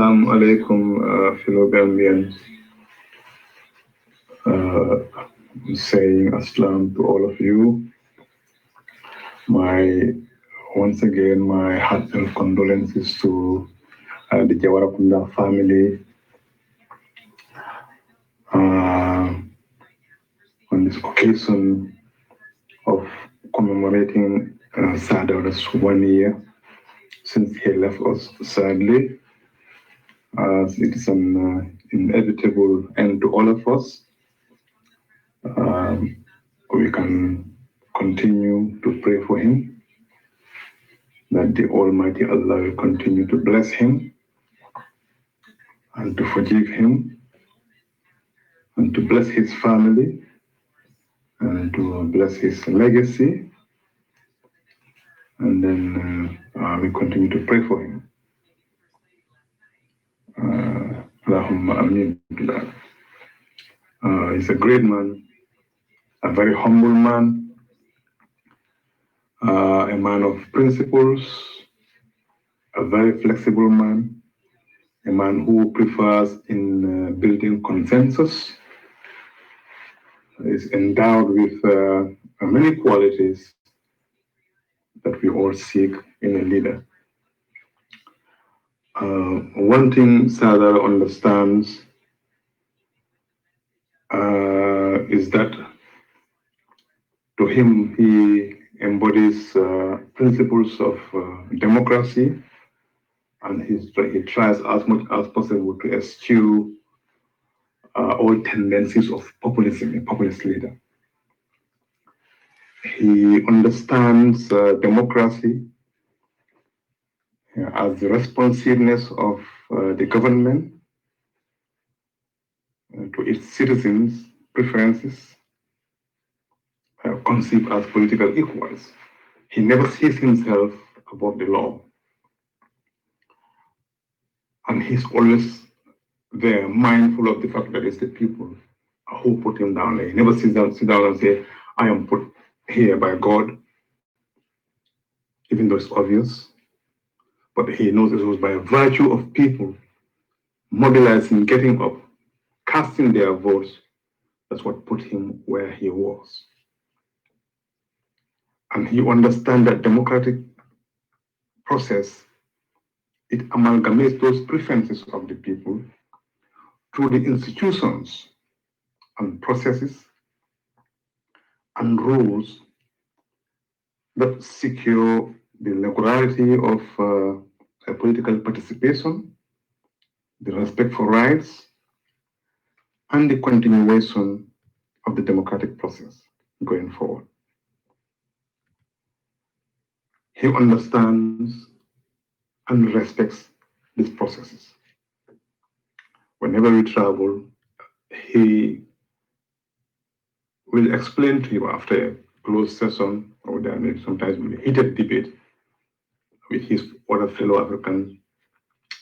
Assalamu alaikum, fellow Gambians. I'm saying assalam to all of you. Once again, my heartfelt condolences to the Jawara family on this occasion of commemorating Sadaw's 1 year since he left us, sadly. It is an inevitable end to all of us. We can continue to pray for him, that the Almighty Allah will continue to bless him and to forgive him and to bless his family and to bless his legacy. And then we continue to pray for him. Allahumma ameen. He's a great man, a very humble man, a man of principles, a very flexible man, a man who prefers in building consensus, is endowed with many qualities that we all seek in a leader. One thing Sadar understands is that to him, he embodies principles of democracy, and he tries as much as possible to eschew all tendencies of populism, a populist leader. He understands democracy as the responsiveness of the government to its citizens' preferences, conceived as political equals. He never sees himself above the law. And he's always there, mindful of the fact that it's the people who put him down there. He never sit down and say, I am put here by God, even though it's obvious. But he knows it was by virtue of people mobilizing, getting up, casting their votes, that's what put him where he was. And he understands that democratic process, it amalgamates those preferences of the people through the institutions and processes and rules that secure the regularity of political participation, the respect for rights, and the continuation of the democratic process going forward. He understands and respects these processes. Whenever we travel, he will explain to you after a closed session, or there may sometimes be a heated debate with his other fellow Africans.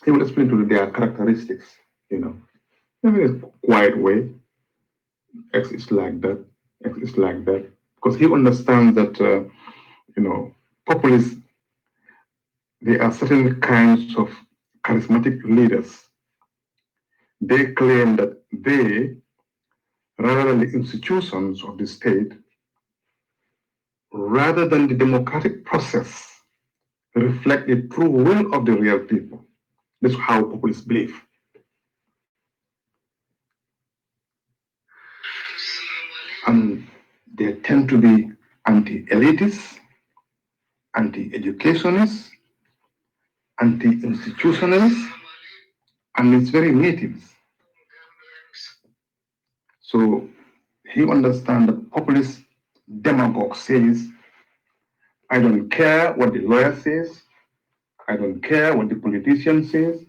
He will explain to you their characteristics, in a very quiet way. X is like that, X is like that. Because he understands that, populists, there are certain kinds of charismatic leaders. They claim that they, rather than the institutions of the state, rather than the democratic process, reflect the true will of the real people. That's how populists believe. And they tend to be anti-elitists, anti-educationists, anti-institutionalists, and it's very natives. So he understands that populist demagogue says, I don't care what the lawyer says, I don't care what the politician says,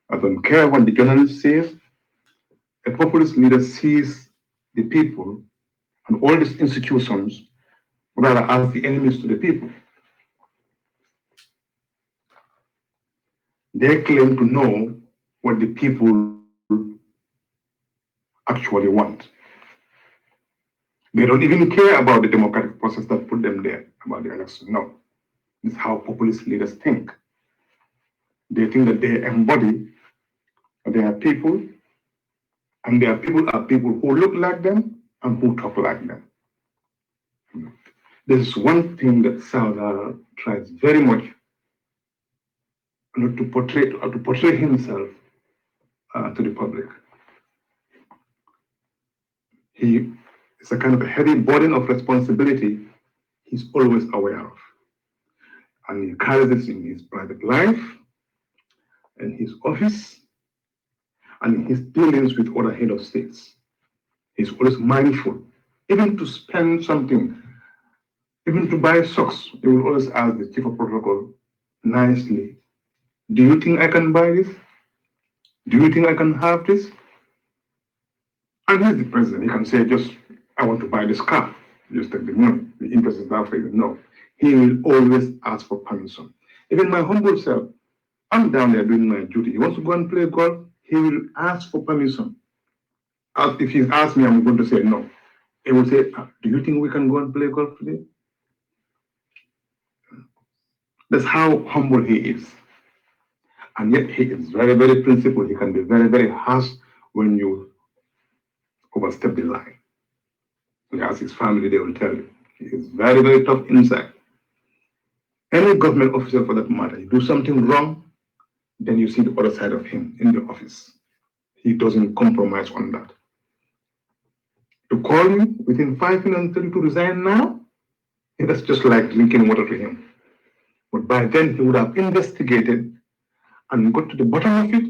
I don't care what the journalist says. A populist leader sees the people and all these institutions rather as the enemies to the people. They claim to know what the people actually want. They don't even care about the democratic process that put them there, about the election. No. This is how populist leaders think. They think that they embody There are people, and there are people who look like them and who talk like them. This is one thing that Sauda tries very much to portray himself to the public. He is a kind of a heavy burden of responsibility he's always aware of. And he carries this in his private life, in his office, and in his dealings with other head of states. He's always mindful. Even to spend something, even to buy socks, he will always ask the chief of protocol nicely, do you think I can buy this? Do you think I can have this? And he's the president. He can say, just, I want to buy this car. Just take the money. The interest is there for you. No. He will always ask for permission. Even my humble self, I'm down there doing my duty. He wants to go and play golf, he will ask for permission. As if he's asked me, I'm going to say no. He will say, do you think we can go and play golf today? That's how humble he is. And yet he is very, very principled. He can be very, very harsh when you overstep the line. He has his family, they will tell you. He is very, very tough inside. Any government officer for that matter, you do something wrong, then you see the other side of him in the office. He doesn't compromise on that. To call you within 5 minutes and tell you to resign now, that's just like drinking water to him. But by then he would have investigated and got to the bottom of it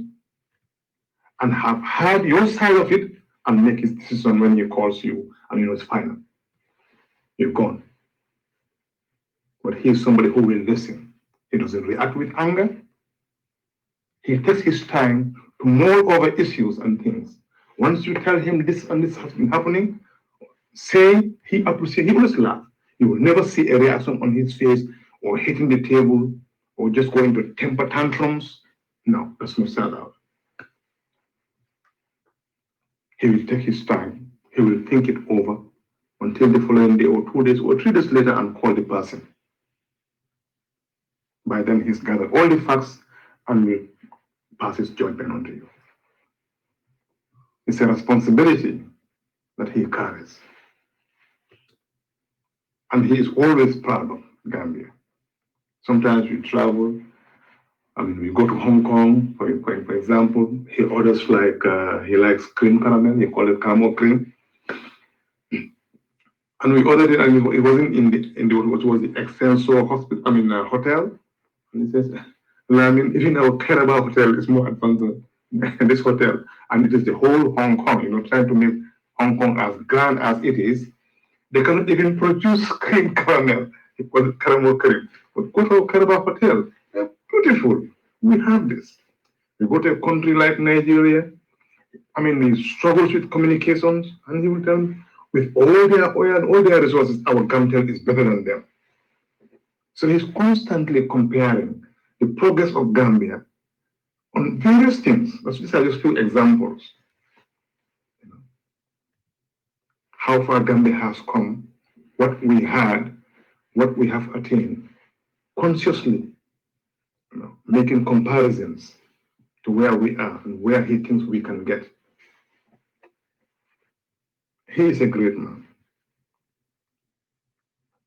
and have heard your side of it and make his decision when he calls you and you know it's final. You're gone. But he is somebody who will listen. He doesn't react with anger. He takes his time to mull over issues and things. Once you tell him this and this has been happening, say he appreciates, he always laugh. You will never see a reaction on his face or hitting the table or just going to temper tantrums. No, that's not sad out. He will take his time. He will think it over until the following day or 2 days or 3 days later and call the person. By then he's gathered all the facts and will pass his judgment on to you. It's a responsibility that he carries. And he is always proud of Gambia. Sometimes we travel, we go to Hong Kong, for example. He orders he likes cream caramel, he calls it caramel cream. And we ordered it, and it wasn't in the what was the Excelsior hotel. And he says, Lamin, even our Kairaba hotel is more advanced than this hotel. And it is the whole Hong Kong, trying to make Hong Kong as grand as it is. They cannot even produce cream caramel. It was caramel cream. But go to our Kairaba hotel. They're beautiful. We have this. We go to a country like Nigeria. He struggles with communications, and he will tell me, with all their oil and all their resources, our Gamtel is better than them. So he's constantly comparing the progress of Gambia on various things. These are just few examples. How far Gambia has come, what we had, what we have attained, consciously making comparisons to where we are and where he thinks we can get. He is a great man.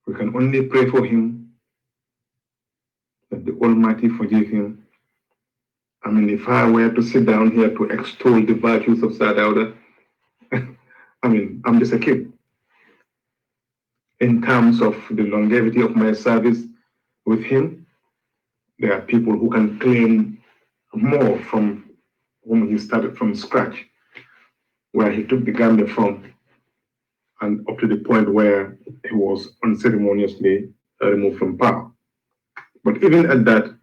We can only pray for him, that the Almighty forgive him. If I were to sit down here to extol the virtues of Sir Dawda, I'm just a kid. In terms of the longevity of my service with him, there are people who can claim more from whom he started from scratch, where he took the Gambia from, and up to the point where he was unceremoniously removed from power. But even at that,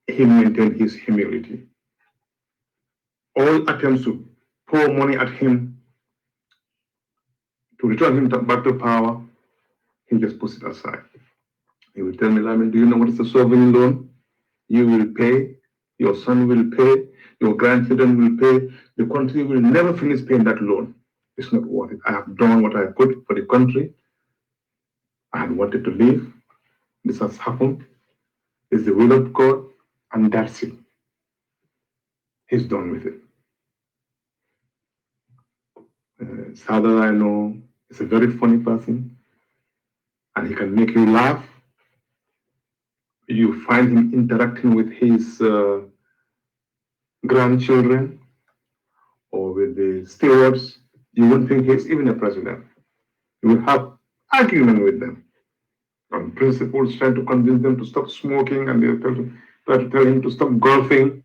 he maintained his humility. All attempts to pour money at him to return him back to power, he just puts it aside. He will tell me, Lamin, do you know what is a sovereign loan? You will pay, your son will pay, your grandchildren will pay. The country will never finish paying that loan. It's not worth it. I have done what I could for the country. I had wanted to leave. This has happened. It's the will of God, and that's it. He's done with it. Sada I know is a very funny person, and he can make you laugh. You find him interacting with his grandchildren or with the stewards. You won't think he's even a president. You will have argument with them on principles, trying to convince them to stop smoking, and they try to tell him to stop golfing.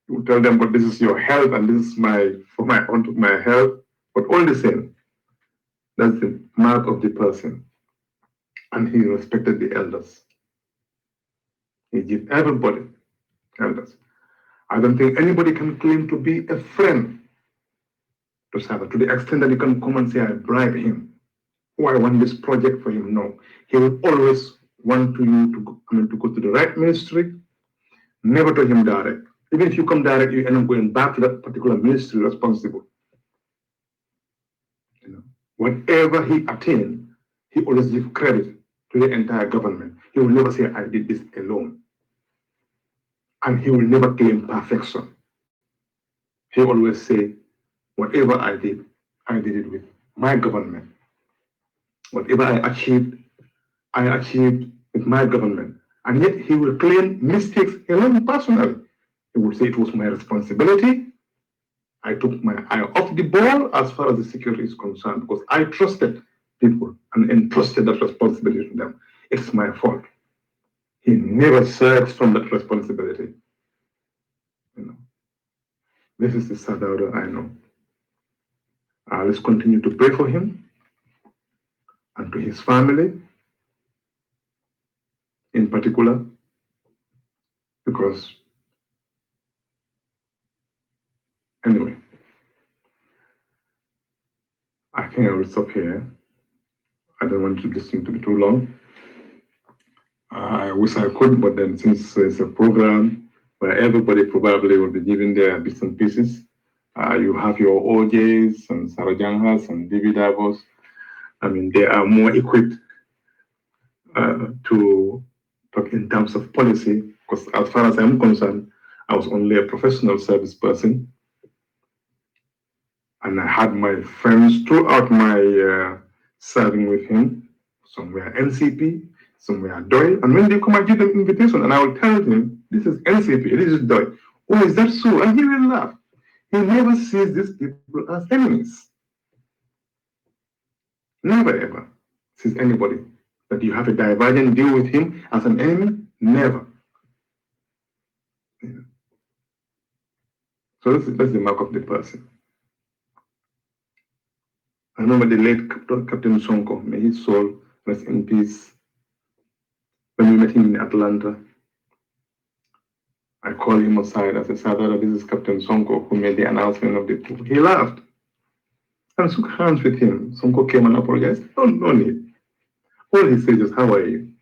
You tell them, but this is your health, and this is my health. But all the same, that's the mark of the person. And he respected the elders. He gave everybody elders. I don't think anybody can claim to be a friend to Sada to the extent that you can come and say, I bribe him, or I want this project for him. No. He will always want to go to the right ministry, never to him direct. Even if you come direct, you end up going back to that particular ministry responsible. You know, whatever he attained, he always gives credit to the entire government. He will never say, I did this alone. And he will never claim perfection. He always say, whatever I did it with my government. Whatever I achieved with my government. And yet he will claim mistakes alone personally. He will say it was my responsibility. I took my eye off the ball as far as the security is concerned because I trusted people and entrusted that responsibility to them. It's my fault. He never shirks from that responsibility. You know, this is the Sadauda I know. Let's continue to pray for him and to his family in particular, because anyway, I think I will stop here. I don't want this thing to be too long. I wish I could, but then since it's a program where everybody probably will be giving their bits and pieces, you have your OJs and Sarajangas and Dividavos. I mean, they are more equipped to talk in terms of policy, because as far as I'm concerned, I was only a professional service person. And I had my friends throughout my serving with him. Some were NCP, some were DOI. And when they come, I give them invitation and I will tell him, this is NCP, this is DOI. Oh, is that so? And he will laugh. He never sees these people as enemies. Never ever sees anybody that you have a divergent deal with him as an enemy. Never. Yeah. So that's the mark of the person. I remember the late Captain Sonko, may his soul rest in peace. When we met him in Atlanta, I called him aside. I said, Sadara, this is Captain Sonko who made the announcement of the coup. He laughed and shook hands with him. Sonko came and apologized. No need. All he said is, how are you?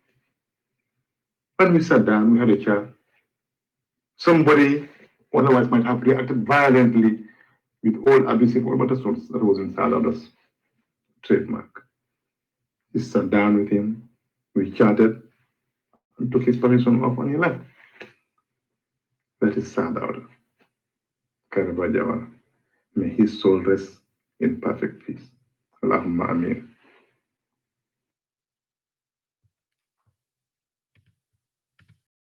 And we sat down, we had a chat. Somebody otherwise might have reacted violently with all abusive, but that wasn't Sadara's trademark. He sat down with him, we chatted, and took his permission off and he left. That is Dawda Kairaba Jawara. May his soul rest in perfect peace. Allahumma ameen.